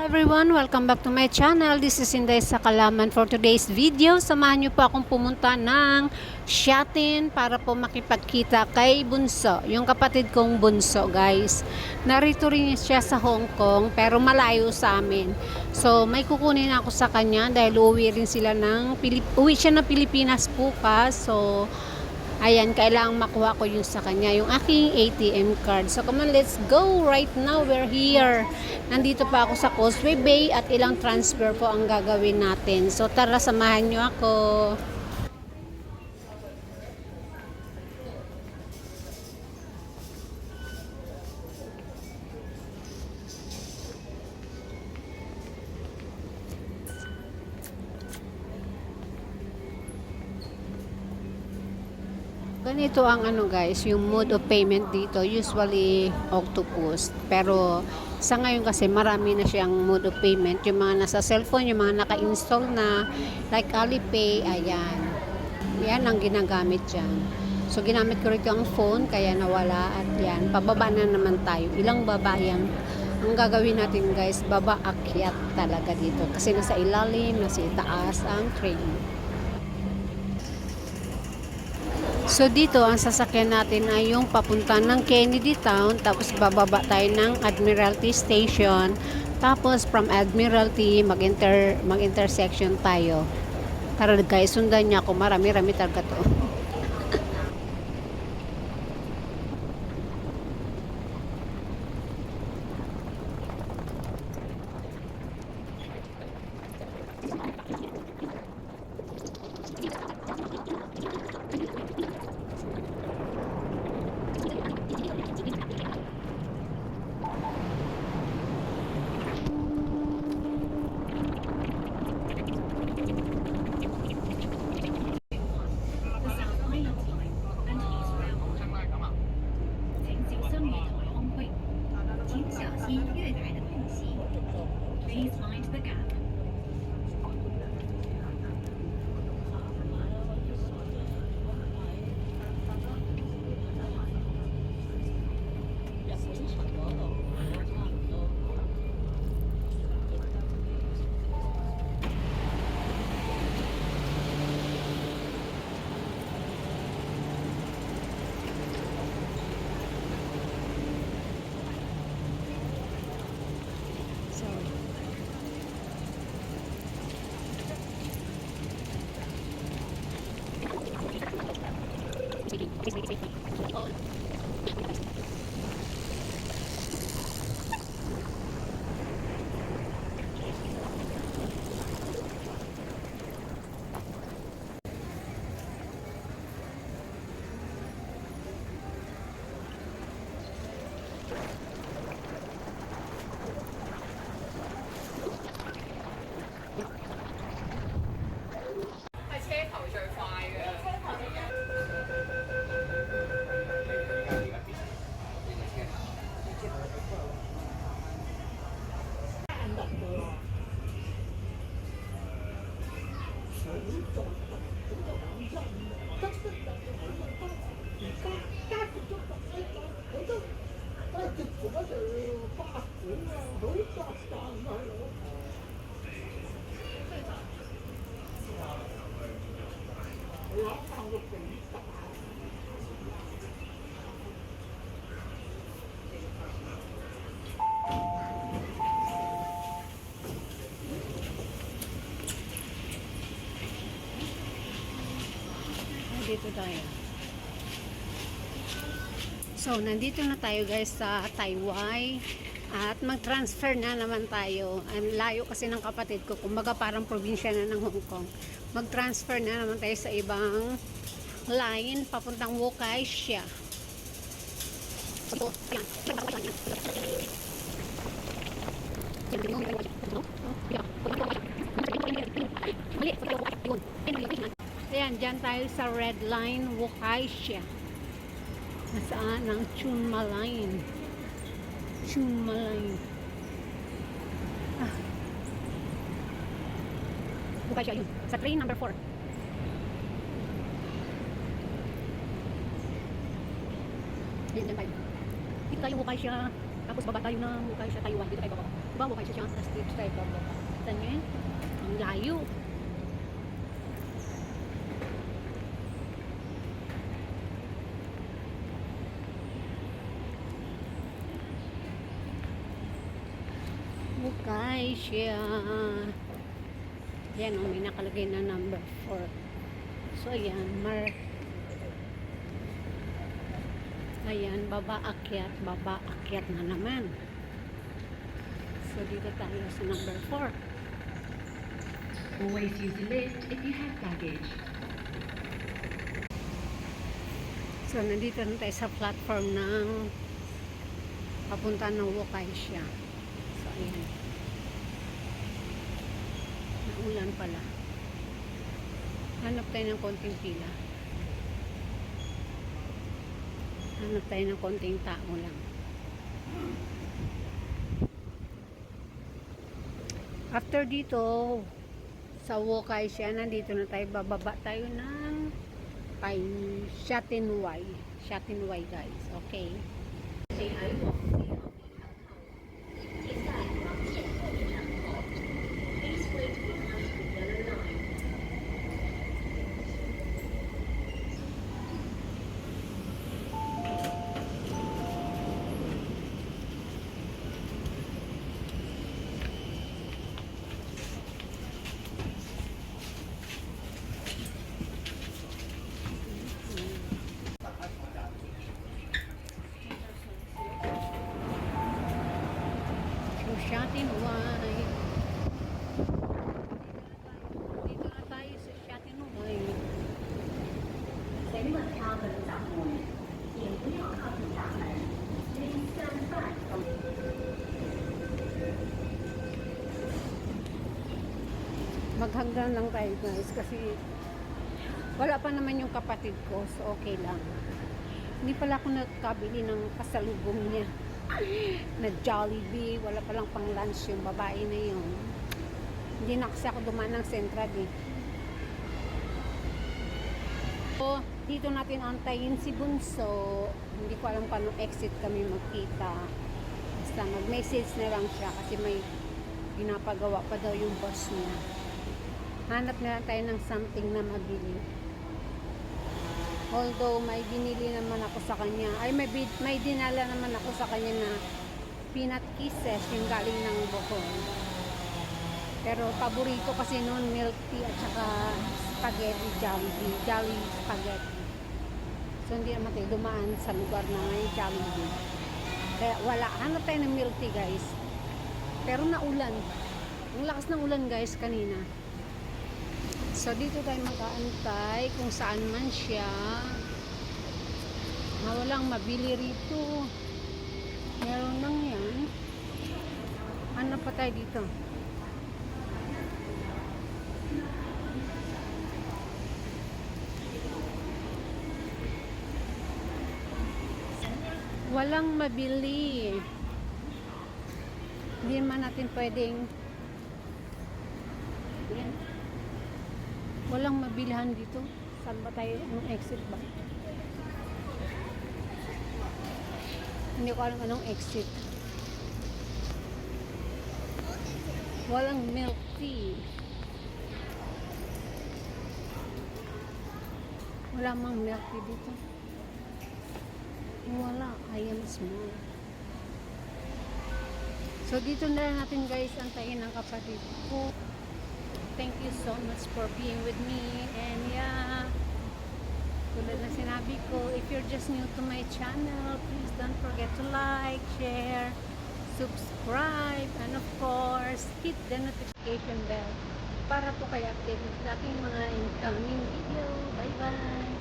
Everyone, welcome back to my channel. This is Inday sa Kalaman. For today's video, samahan niyo po akong pumunta ng Shatin para po makipagkita kay Bunso, yung kapatid kong Bunso, guys. Narito rin siya sa Hong Kong pero malayo sa amin. So may kukunin ako sa kanya dahil uwi siya ng Pilipinas bukas. So ayan, kailangang makuha ko yung sa kanya, yung aking ATM card. So come on, let's go. Right now, we're here. Nandito pa ako sa Causeway Bay at ilang transfer po ang gagawin natin. So tara, samahan nyo ako. Ganito ang guys, yung mode of payment dito, usually octopus. Pero sa ngayon kasi marami na siyang mode of payment. Yung mga nasa cellphone, yung mga naka-install na like Alipay, ayan. Yan ang ginagamit dyan. So ginamit ko rin ang phone, kaya nawala at yan. Pababa na naman tayo. Ilang baba yan. Ang gagawin natin guys, baba akyat talaga dito. Kasi nasa ilalim, nasa itaas ang train. So dito ang sasakyan natin ay yung papunta ng Kennedy Town, tapos bababa tayo ng Admiralty Station, tapos from Admiralty mag-intersection tayo. Tara guys, sundan niya ako, marami-rami talaga to. Please mind the gap. Dito tayo. So, nandito na tayo guys sa Taiwan at mag-transfer na naman tayo. Ang layo kasi ng kapatid ko, kumbaga parang probinsya na ng Hong Kong. Mag-transfer na naman tayo sa ibang line papuntang Wukai siya. Ayan, dyan tayo sa red line, Wukai siya. Nasaan ang Chun Malayan? Chun Malayan. Wukai siya yun. Sa train number 4. Ayan, dyan tayo. Dito tayo Wukai siya. Tapos baba tayo ng Wukai siya, Taiwan. Dito tayo baba. Bawa kayo siya, tapos dito tayo bababa. Kita nyo yun? Ang layo. Bukay siya. Yan o, may nakalagay na number 4. So, ayan, ayan, baba akyat na naman. So, dito tayo sa number 4. Always use the lift if you have baggage. So, nandito na tayo sa platform ng papunta ng Wakaisha. So, ayan. Naulan pala. Hanap tayo ng konting pila. Hanap tayo ng konting tao lang. After dito, sa Wakaisha, nandito na tayo. Bababa tayo ng Shatinway. Shatinway, guys. Okay. So, Shatinway. Dito na tayo sa Shatinway. 请稳靠本闸门，也不要靠近闸门。Please stand back from Maghanggang lang tayo, guys, kasi wala pa naman yung kapatid ko, so okay lang. Hindi pala ako nagkabili ng pasalubong niya na Jollibee. Wala palang pang lunch yung babae na yun. Hindi na kasi ako dumaan ng Central eh. So, dito natin antayin si Bunso. Hindi ko alam paano exit kami magkita. Basta mag-message na lang siya kasi may ginapagawa pa daw yung boss niya. Hanap na lang tayo ng something na mabili. Although may binili naman ako sa kanya. Ay, may dinala naman ako sa kanya na peanut kisses yung galing ng Bohol. Pero paborito kasi noon milk tea at saka spaghetti Jollibee. Jolly spaghetti. So hindi naman tayo dumaan sa lugar na may Jollibee. Kaya wala. Hanap tayo ng milk tea, guys. Pero naulan. Ang lakas ng ulan, guys, kanina. So, dito tayo mag-aantay kung saan man siya. Na walang mabili rito. Meron lang yan. Ano pa tayo dito? Walang mabili. Hindi naman natin pwedeng yan. Walang mabilihan dito. Saan ba tayo? Anong exit ba? Hindi ko alam anong exit. Walang milk tea. Wala mang milk tea dito. Wala. I am small. So, dito na lang natin, guys, antayin ang kapatid ko. Thank you so much for being with me. And yeah, tulad na sinabi ko, if you're just new to my channel, please don't forget to like, share, subscribe, and of course, hit the notification bell para po kayo updated sa aking mga incoming video. Bye-bye!